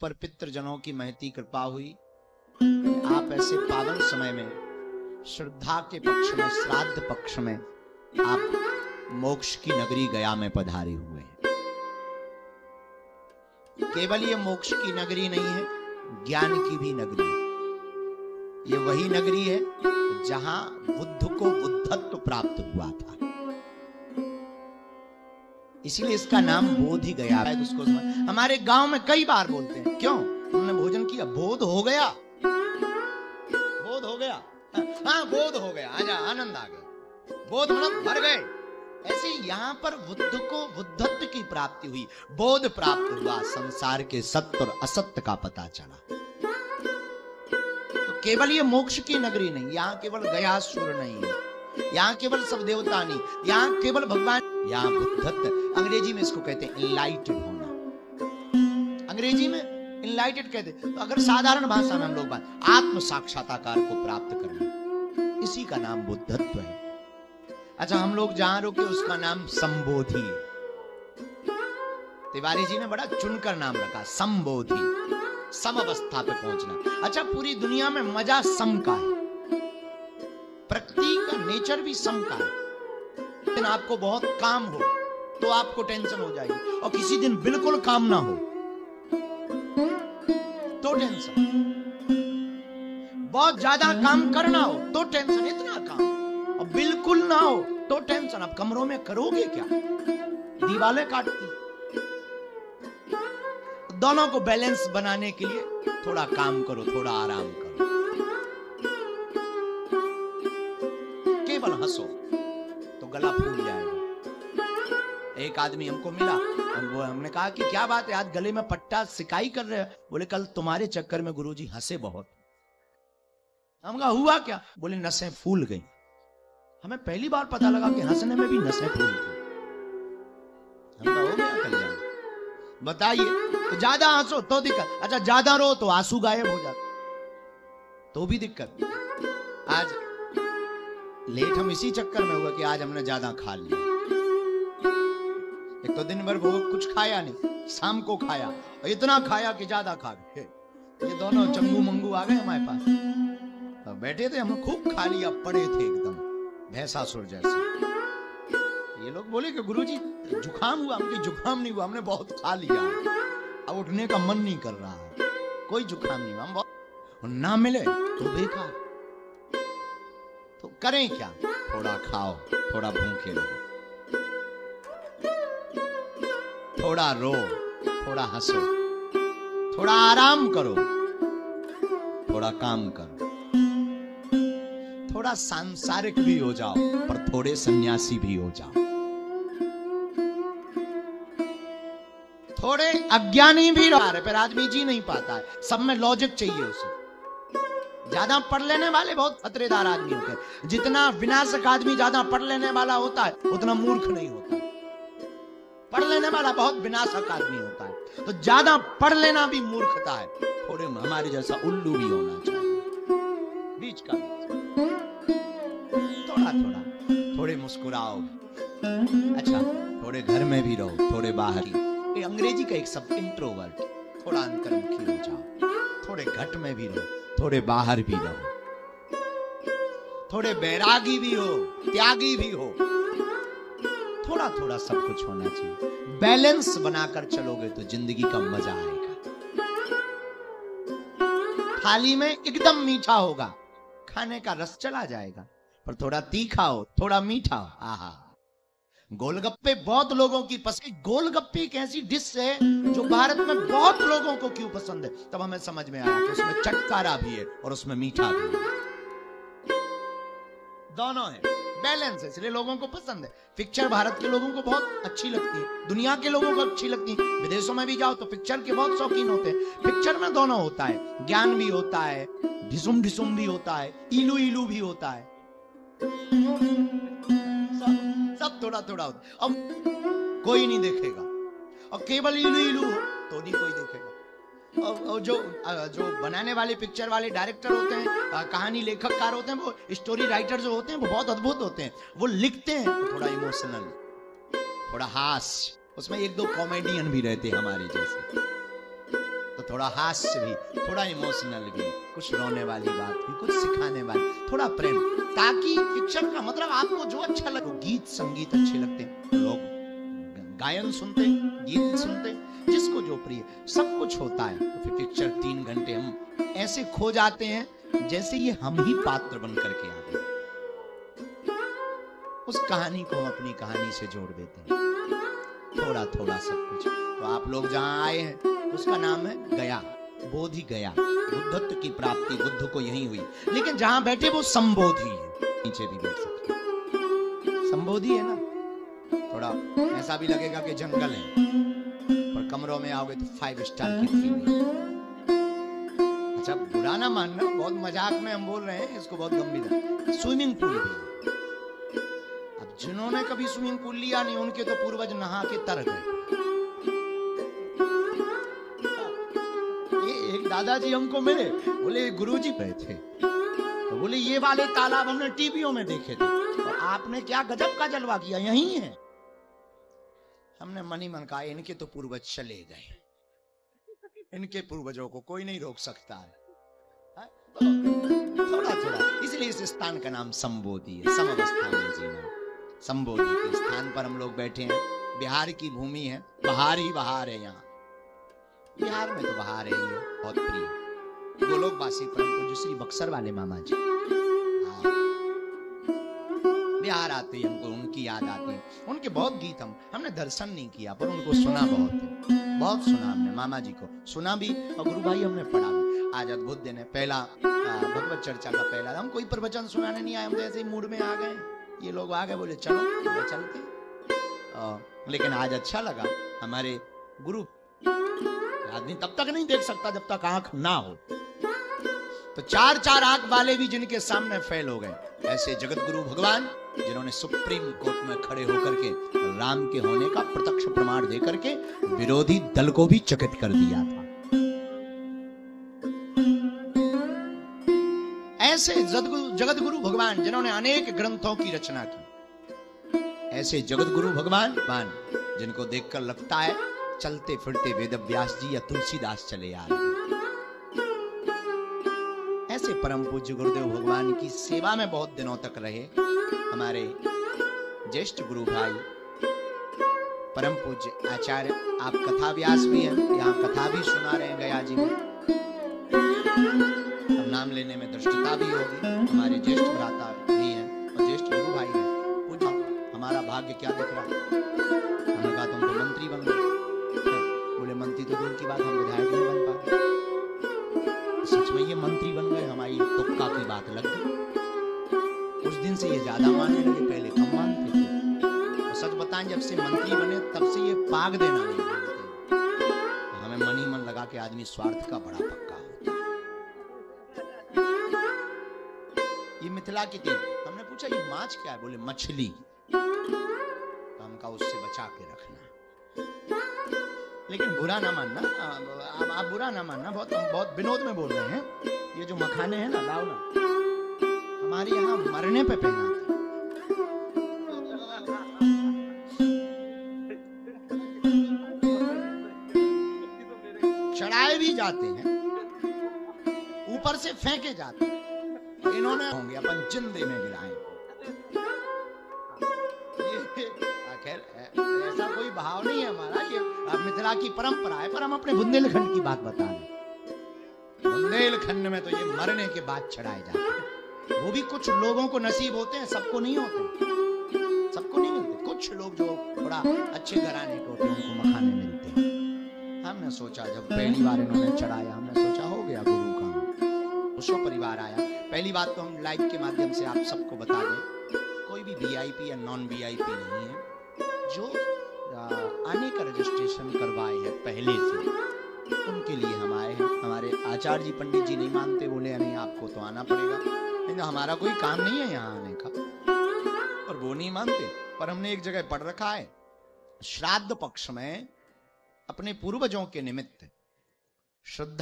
पर पितृजनों की महती कृपा हुई। आप ऐसे पावन समय में, श्रद्धा के पक्ष में, श्राद्ध पक्ष में आप मोक्ष की नगरी गया में पधारे हुए हैं। केवल ये मोक्ष की नगरी नहीं है, ज्ञान की भी नगरी है। ये वही नगरी है जहां बुद्ध को बुद्धत्व प्राप्त हुआ था, इसीलिए इसका नाम बोध ही गया है। उसको हमारे गांव में कई बार बोलते हैं, क्यों? उन्होंने भोजन किया, बोध हो गया, बोध हो गया, हाँ बोध हो गया, आजा आनंद आ गया, बोध मतलब भर गए। ऐसे यहाँ पर बुद्ध को बुद्धत्व की प्राप्ति हुई, बोध प्राप्त हुआ, संसार के सत्य और असत्य का पता चला। तो केवल ये मोक्ष की नगरी नहीं, यहाँ केवल गयासुर नहीं है, यहाँ केवल सब देवता नहीं, यहाँ केवल भगवान, यहाँ बुद्धत्व, अंग्रेजी में इसको कहते हैं इनलाइटेड होना, अंग्रेजी में इनलाइटेड कहते हैं। तो अगर साधारण भाषा में हम लोग बात, आत्म साक्षात्कार को प्राप्त करना, इसी का नाम बुद्धत्व है। अच्छा, हम लोग जहां रुके उसका नाम संबोधि है। तिवारी जी ने बड़ा चुनकर नाम रखा, संबोधि, सम अवस्था पे पहुंचना। अच्छा, पूरी दुनिया में मजा सम का है, प्रकृति का नेचर भी सम का है। लेकिन आपको बहुत काम हो तो आपको टेंशन हो जाएगी, और किसी दिन बिल्कुल काम ना हो तो टेंशन, बहुत ज्यादा काम करना हो तो टेंशन, इतना काम, और बिल्कुल ना हो तो टेंशन। अब कमरों में करोगे क्या? दीवारें काटती। दोनों को बैलेंस बनाने के लिए थोड़ा काम करो, थोड़ा आराम करो, केवल हंसो तो गला फूल जाएगा। एक आदमी हमको मिला, हमने कहा कि क्या बात है, आज गले में पट्टा सिकाई कर रहे हैं? बोले कल तुम्हारे चक्कर में गुरुजी हंसे बहुत। हम कहा हुआ क्या? बोले नसें फूल गई। हमें पहली बार पता लगा कि हंसने में भी नसें फूलती। हम कहा हो गया कल्याण। बताइए, तो ज्यादा हंसो तो दिक्कत, अच्छा ज्यादा रो तो आंसू गायब हो जाते तो भी दिक्कत। आज लेट हम इसी चक्कर में हुआ कि आज हमने ज्यादा खा लिया। एक तो दिन भर वो कुछ खाया नहीं, शाम को खाया, और इतना खाया कि ज्यादा खा गए। ये दोनों चंगू मंगू आ गए हमारे पास, तो बैठे थे, हम खूब खा लिया, पड़े थे एकदम भैंसासुर जैसे। ये लोग बोले कि गुरुजी जुकाम हुआ? हमके जुकाम नहीं हुआ, हमने बहुत खा लिया, अब उठने का मन नहीं कर रहा है, कोई जुकाम नहीं हुआ, हम बहुत ना मिले तो बेकार। तो करें क्या? थोड़ा खाओ, थोड़ा भूखे रहो, थोड़ा रो, थोड़ा हंसो, थोड़ा आराम करो, थोड़ा काम करो, थोड़ा सांसारिक भी हो जाओ, पर थोड़े सन्यासी भी हो जाओ, थोड़े अज्ञानी भी रहो। पर आदमी जी नहीं पाता है, सब में लॉजिक चाहिए उसे। ज्यादा पढ़ लेने वाले बहुत खतरेदार आदमी होते हैं। जितना विनाशक आदमी ज्यादा पढ़ लेने वाला होता है, उतना मूर्ख नहीं होता। पढ़ लेने वाला बहुत विनाशक आदमी होता है, तो ज्यादा पढ़ लेना भी मूर्खता है। थोड़े हमारे जैसा उल्लू भी होना चाहिए, बीच का थोड़ा थोड़ा, थोड़े मुस्कुराओ। अच्छा, थोड़े घर में भी रहो, थोड़े बाहर ही। अंग्रेजी का एक शब्द इंट्रोवर्ट, थोड़ा अंतर्मुखी हो जाओ, थोड़े घट में भी रहो, थोड़े बाहर भी रहो, थोड़े बैरागी भी हो, त्यागी भी हो, थोड़ा थोड़ा सब कुछ होना चाहिए। बैलेंस बनाकर चलोगे तो जिंदगी का मजा आएगा। थाली में एकदम मीठा होगा, खाने का रस चला जाएगा, पर थोड़ा तीखा हो, थोड़ा मीठा हो, आहा। गोलगप्पे बहुत लोगों की पसंद। गोलगप्पे एक ऐसी डिश है जो भारत में बहुत लोगों को क्यों पसंद है, तब हमें समझ में आया कि उसमें चटकारा भी है और उसमें मीठा भी है, दोनों है, बैलेंस है, इसलिए लोगों को पसंद है। पिक्चर भारत के लोगों को बहुत अच्छी लगती है, दुनिया के लोगों को अच्छी लगती है। विदेशों में भी जाओ तो पिक्चर के बहुत शौकीन होते हैं। पिक्चर में दोनों होता है, ज्ञान भी होता है, ढिसुम ढिसुम भी होता है, इलू इलू भी होता है, सब थोड़ा थोड़ा होता है। अब कोई नहीं देखेगा, और केवल इलू इलू हो तो नहीं कोई देखेगा। और जो बनाने वाले पिक्चर वाले डायरेक्टर होते हैं, कहानी लेखककार होते हैं, वो स्टोरी राइटर जो होते हैं, वो बहुत अद्भुत होते हैं। वो लिखते हैं तो थोड़ा इमोशनल, थोड़ा हास्य, उसमें एक दो कॉमेडियन भी रहते हैं हमारे जैसे। तो थोड़ा हास्य भी, थोड़ा इमोशनल भी, कुछ रोने वाली बात भी, कुछ सिखाने वाली, थोड़ा प्रेम, ताकि पिक्चर का मतलब आपको जो अच्छा लगे, गीत संगीत अच्छे लगते हैं, लोग गायन सुनते, गीत सुनते, जिसको जो प्रिय, सब कुछ होता है। तो फिर पिक्चर 3 घंटे हम ऐसे खो जाते हैं जैसे ये हम ही पात्र बन करके आ गए। उस कहानी को हम अपनी कहानी से जोड़ देते हैं, थोड़ा थोड़ा सब कुछ। तो आप लोग जहां आए हैं उसका नाम है गया, बोधि गया। बुद्धत्व की प्राप्ति बुद्ध को यही हुई, लेकिन जहां बैठे वो संबोधि है, नीचे भी बैठ सकते हैं। संबोधि है ना, थोड़ा ऐसा भी लगेगा कि जंगल है, पर कमरों में आओगे तो 5 स्टार की फीलिंग। अच्छा बुरा ना मानना, बहुत मजाक में हम बोल रहे हैं, इसको बहुत गंभीर। स्विमिंग पूल भी, अब जिन्होंने कभी स्विमिंग पूल लिया नहीं, उनके तो पूर्वज नहा के तर गए। ये एक दादाजी हमको मिले, बोले गुरुजी गए थे, तो बोले ये वाले तालाब हमने टीवियों में देखे थे, तो आपने क्या गजब का जलवा किया, यही है। हमने मन ही मन कहा इनके तो पूर्वज चले गए, इनके पूर्वजों को कोई नहीं रोक सकता है। थोड़ा थोड़ा, इसलिए इस स्थान का नाम संबोधि है, समअवस्था में जीना। संबोधि के स्थान पर हम लोग बैठे हैं। बिहार की भूमि है, बहार ही बहार है यहाँ। बिहार में तो बहार है ही है, बहुत प्रिय। गोलोकवासी परम पूज्य श्री बक्सर वाले मामा जी बिहार आते ही हमको उनकी याद आती है। उनके बहुत गीत हमने दर्शन नहीं किया, पर उनको सुना बहुत है, बहुत सुना हमने। मामा जी को सुना भी और गुरु भाई हमने पढ़ा भी। आज अद्भुत दिन है, पहला भगवत चर्चा का पहला। हम कोई प्रवचन सुनाने नहीं आए, हम तो ऐसे ही मूड में आ गए। ये लोग आ गए, बोले चलो चलते। लेकिन आज अच्छा लगा, हमारे गुरु आदमी तब तक नहीं देख सकता जब तक आंख ना हो, तो 4 आंख वाले भी जिनके सामने फेल हो गए, ऐसे जगत गुरु भगवान जिन्होंने सुप्रीम कोर्ट में खड़े होकर के राम के होने का प्रत्यक्ष प्रमाण देकर के विरोधी दल को भी चकित कर दिया था। ऐसे जगत गुरु भगवान जिन्होंने अनेक ग्रंथों की रचना की, ऐसे जगत गुरु भगवान जिनको देखकर लगता है चलते फिरते वेद व्यास जी या तुलसीदास चले आ रहे। ऐसे परम पूज्य गुरुदेव भगवान की सेवा में बहुत दिनों तक रहे हमारे ज्येष्ठ गुरु भाई परम पूज्य आचार्य। आप कथा व्यास भी हैं, यहाँ कथा भी सुना रहे हैं गया जी में। अब नाम लेने में दृष्टता भी होगी, हमारे ज्येष्ठ भ्राता भी हैं और ज्येष्ठ गुरु भाई हैं। पूछा हमारा भाग्य क्या दिख रहा? हमने कहा तुम तो मंत्री बन गए। बोले मंत्री तो दूर की बात, हम विधायक नहीं बन पाए। सच में ये मंत्री बन गए, हमारी तुक्का की बात लग गई। उस दिन से ये ज्यादा मानने लगे, पहले कम मानते थे। और सच बताएं, जब से मंत्री बने तब से ये पाग देना नहीं बोलते। हमें मन ही मन लगा कि आदमी स्वार्थ का बड़ा पक्का होता है। ये मिथिला की थी। हमने पूछा ये माछ क्या है? बोले मछली। तो हम कहा उससे बचा के रखना। लेकिन बुरा ना मानना, आप बुरा ना मानना, बहुत विनोद में बोल रहे हैं। ये जो मखाने हैं ना, लाओ ना, हमारे यहाँ मरने पे पहना चढ़ाए भी जाते हैं, ऊपर से फेंके जाते हैं। इन्होंने होंगे अपन जिंदे में गिराए। खैर ऐसा कोई भाव नहीं है हमारा, ये मिथिला की परंपरा है, पर हम अपने बुंदेलखंड की बात बता रहे। बुंदेलखंड में तो ये मरने के बाद चढ़ाए जाते हैं। वो भी कुछ लोगों को नसीब होते हैं, सबको नहीं होते, सबको नहीं मिलते। कुछ लोग जो थोड़ा अच्छे घराने के होते हैं उनको मखाने मिलते हैं। हमने सोचा जब पहली बार इन्होंने चढ़ाया, हमने सोचा हो गया गुरु का उसको परिवार आया। पहली बात तो हम लाइव के माध्यम से आप सबको बता दें, कोई भी वीआईपी या नॉन वीआईपी नहीं है। जो आने का रजिस्ट्रेशन करवाए हैं पहले से, उनके लिए हम आए हैं। हमारे आचार्य जी पंडित जी नहीं मानते, बोले नहीं आपको तो आना पड़ेगा, लेकिन हमारा कोई काम नहीं है यहाँ आने का, और वो नहीं मानते। पर हमने एक जगह पढ़ रखा है, श्राद्ध पक्ष में अपने पूर्वजों के निमित्त श्रद्धा